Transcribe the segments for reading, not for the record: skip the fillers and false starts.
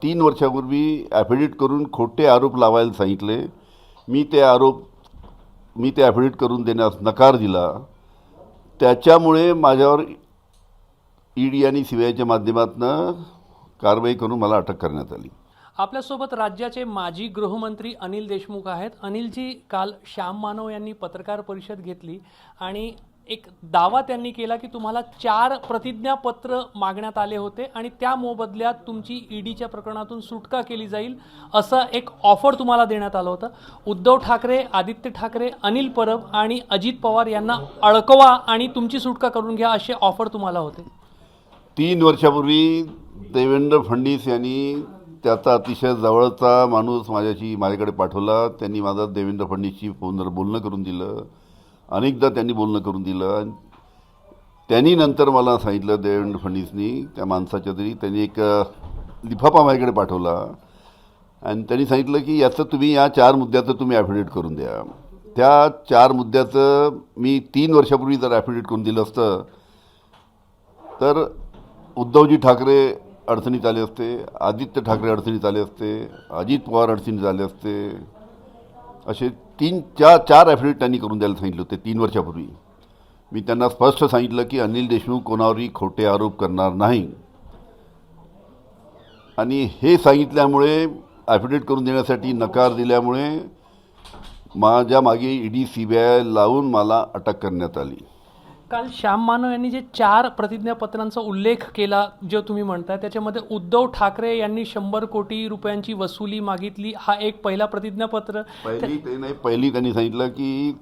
3 वर्षापूर्वी ॲफिडेविट करून खोटे आरोप लावायला सांगितले. मी ते ॲफिडेविट करून देण्यास नकार दिला. त्याच्यामुळे माझ्यावर ईडी आणि सीबीआयच्या माध्यमातून कारवाई करून मला अटक करण्यात आली. आपल्यासोबत राज्याचे माजी गृहमंत्री अनिल देशमुख आहेत. अनिलजी, काल श्याम मानव यांनी पत्रकार परिषद घेतली आणि एक दावा त्यांनी केला की तुम्हाला 4 प्रतिज्ञापत्र मागण्यात आले होते आणि त्या मोबदल्यात तुमची ईडीच्या प्रकरणातून सुटका केली जाईल असं एक ऑफर तुम्हाला देण्यात आलं होतं. उद्धव ठाकरे, आदित्य ठाकरे, अनिल परब आणि अजित पवार यांना अडकवा आणि तुमची सुटका करून घ्या असे ऑफर तुम्हाला होते. 3 वर्षापूर्वी देवेंद्र फडणवीस यांनी त्याचा अतिशय जवळचा माणूस माझ्याकडे पाठवला. त्यांनी माझा देवेंद्र फडणवीसशी फोनवर बोलणं करून दिलं. अनेकदा त्यांनी बोलणं करून दिलं. त्यांनी नंतर मला सांगितलं, देवेंद्र फडणवीसनी त्या माणसाच्या तरी त्यांनी एक लिफाफा माझ्याकडे पाठवला आणि त्यांनी सांगितलं की या 4 मुद्द्याचं तुम्ही ॲफिडेविट करून द्या. त्या 4 मुद्द्याचं मी 3 वर्षापूर्वी जर ॲफिडेविट करून दिलं असतं तर उद्धवजी ठाकरे अडचणीत आले असते, आदित्य ठाकरे अडचणीत आले असते, अजित पवार अडचणीत आले असते. असे 4 ॲफिडेविट त्यांनी करून द्यायला सांगितले होते 3 वर्षापूर्वी. मी त्यांना स्पष्ट सांगितलं की अनिल देशमुख कोणावरही खोटे आरोप करणार नाही आणि हे सांगितल्यामुळे ॲफिडेविट करून देण्यासाठी नकार दिल्यामुळे माझ्या मागे ईडी सीबीआय लावून मला अटक करण्यात आली. काल श्याम मानव यांनी जे 4 प्रतिज्ञापत्रांचा उल्लेख केला जो तुम्ही म्हणताय त्याच्यामध्ये उद्धव ठाकरे यांनी 100 कोटी रुपयांची वसुली मागितली, हा एक पहिला प्रतिज्ञापत्र. पहिली त्यांनी सांगितलं की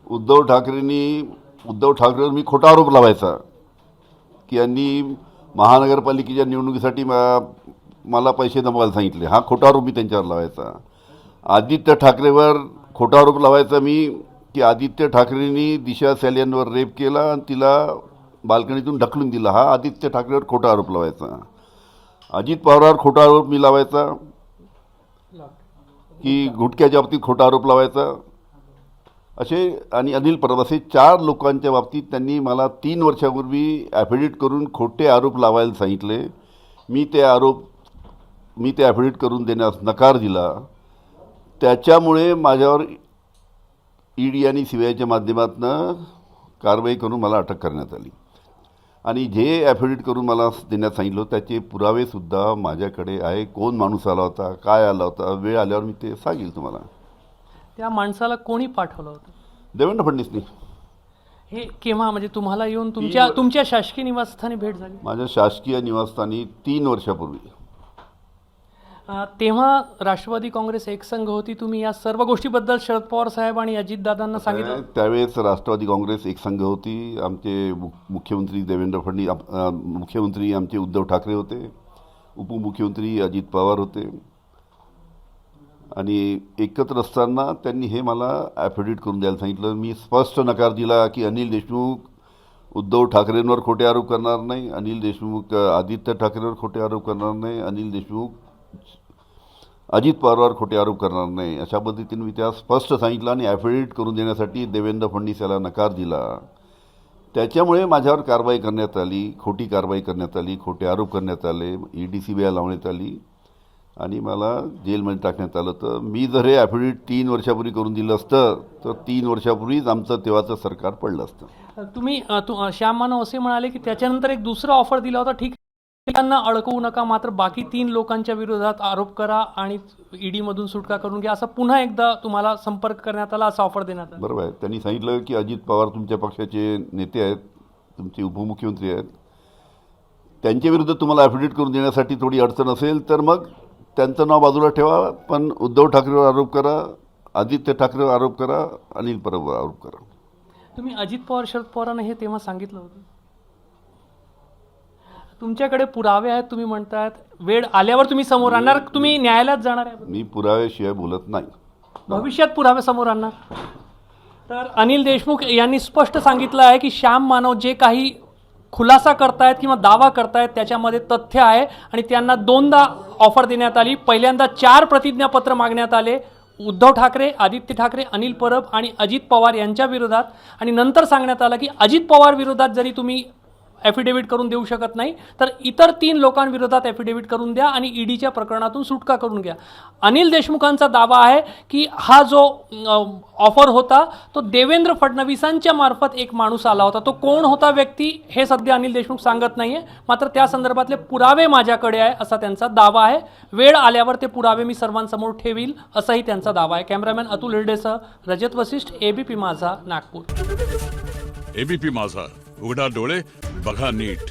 उद्धव ठाकरेंवर मी खोटा आरोप लावायचा की यांनी महानगरपालिकेच्या निवडणुकीसाठी मला पैसे जमवायला सांगितले, हा खोटा आरोप मी त्यांच्यावर लावायचा. आदित्य ठाकरेवर खोटा आरोप लावायचा मी की आदित्य ठाकरेंनी दिशा सॅलियनवर रेप केला आणि तिला बाल्कनीतून ढकलून दिला, हा आदित्य ठाकरेवर खोटा आरोप लावायचा. अजित पवारवर खोटा आरोप मी लावायचा की गुटख्याच्या बाबतीत खोटा आरोप लावायचा. असे आणि अनिल परब असे 4 लोकांच्या बाबतीत त्यांनी मला 3 वर्षापूर्वी ॲफिडेविट करून खोटे आरोप लावायला सांगितले. मी ते ॲफिडेविट करून देण्यास नकार दिला. त्याच्यामुळे माझ्यावर ईडी आणि सीबीआयच्या माध्यमातून कारवाई करून मला अटक करण्यात आली आणि जे ॲफिडेविट करून मला देण्यात सांगितलं त्याचे पुरावेसुद्धा माझ्याकडे आहे. कोण माणूस आला होता, काय आला होता, वेळ आल्यावर मी ते सांगेल तुम्हाला. त्या माणसाला कोणी पाठवलं होतं? देवेंद्र फडणवीसनी. हे केव्हा, म्हणजे तुम्हाला येऊन तुमच्या शासकीय निवासस्थानी भेट झाली? माझ्या शासकीय निवासस्थानी 3 वर्षापूर्वी. तेव्हा राष्ट्रवादी काँग्रेस एकसंघ होती. तुम्ही या सर्व गोष्टीबद्दल शरद पवार साहेब आणि अजितदादांना सांगितलं? त्यावेळेस राष्ट्रवादी काँग्रेस एकसंघ होती. आमचे मुख्यमंत्री देवेंद्र फडणवीस, मुख्यमंत्री आमचे उद्धव ठाकरे होते, उपमुख्यमंत्री अजित पवार होते आणि एकत्र असताना त्यांनी हे मला ॲफिडेविट करून द्यायला सांगितलं. मी स्पष्ट नकार दिला की अनिल देशमुख उद्धव ठाकरेंवर खोटे आरोप करणार नाही, अनिल देशमुख आदित्य ठाकरेंवर खोटे आरोप करणार नाही, अनिल देशमुख अजित पवारवर खोटे आरोप करणार नाही, अशा पद्धतीने मी त्या स्पष्ट सांगितलं आणि ॲफिडेविट करून देण्यासाठी देवेंद्र फडणवीस याला नकार दिला. त्याच्यामुळे माझ्यावर कारवाई करण्यात आली, खोटी कारवाई करण्यात आली, खोटे आरोप करण्यात आले, ईडी सीबीआय लावण्यात आली आणि मला जेलमध्ये टाकण्यात आलं. तर मी जर हे ॲफिडेविट 3 वर्षापूर्वी करून दिलं असतं तर 3 वर्षापूर्वीच आमचं तेव्हाचं सरकार पडलं असतं. तुम्ही श्याम मानव असे म्हणाले की त्याच्यानंतर एक दुसरा ऑफर दिला होता, ठीक त्यांना अडकवू नका, मात्र बाकी 3 लोकांच्या विरोधात आरोप करा आणि ईडीमधून सुटका करून घ्या, असं पुन्हा एकदा तुम्हाला संपर्क करण्यात आला, असा ऑफर देण्यात आला. बरोबर आहे. त्यांनी सांगितलं की अजित पवार तुमच्या पक्षाचे नेते आहेत, तुमचे उपमुख्यमंत्री आहेत, त्यांच्या विरुद्ध तुम्हाला ॲफिडेविट करून देण्यासाठी थोडी अडचण असेल तर मग त्यांचं नाव बाजूला ठेवा, पण उद्धव ठाकरेवर आरोप करा, आदित्य ठाकरेवर आरोप करा, अनिल परबवर आरोप करा. तुम्ही अजित पवार, शरद पवारांना हे तेव्हा सांगितलं होतं? तुमच्याकडे पुरावे आहेत, तुम्ही म्हणतायत वेळ आल्यावर तुम्ही समोर आणणार, तुम्ही न्यायालयात जाणार आहे? मी पुराव्याशिवाय बोलत नाही. भविष्यात पुरावे समोर आणणार? तर अनिल देशमुख यांनी स्पष्ट सांगितलं आहे की श्याम मानव जे काही खुलासा करतायत किंवा दावा करतायत त्याच्यामध्ये तथ्य आहे आणि त्यांना 2दा ऑफर देण्यात आली. पहिल्यांदा 4 प्रतिज्ञापत्र मागण्यात आले, उद्धव ठाकरे, आदित्य ठाकरे, अनिल परब आणि अजित पवार यांच्या विरोधात, आणि नंतर सांगण्यात आलं की अजित पवार विरोधात जरी तुम्ही ॲफिडेव्हिट करून देऊ शकत नाही, तर इतर 3 लोकांविरोधात ॲफिडेव्हिट करून द्या आणि ईडीच्या प्रकरणातून सुटका करून घ्या. अनिल देशमुखांचा दावा आहे की हा जो ऑफर होता तो देवेंद्र फडणवीसांच्या मार्फत एक माणूस आला होता. तो कोण होता व्यक्ती हे सध्या अनिल देशमुख सांगत नाहीये, मात्र त्या संदर्भातले पुरावे माझ्याकडे आहे असा त्यांचा दावा आहे. वेळ आल्यावर ते पुरावे मी सर्वांसमोर ठेवील असाही त्यांचा दावा आहे. कॅमेरामॅन अतुल हिरडेसह रजत वशिष्ठ, एबीपी माझा, नागपूर. एबीपी माझा, उघडा डोळे बघा नीट.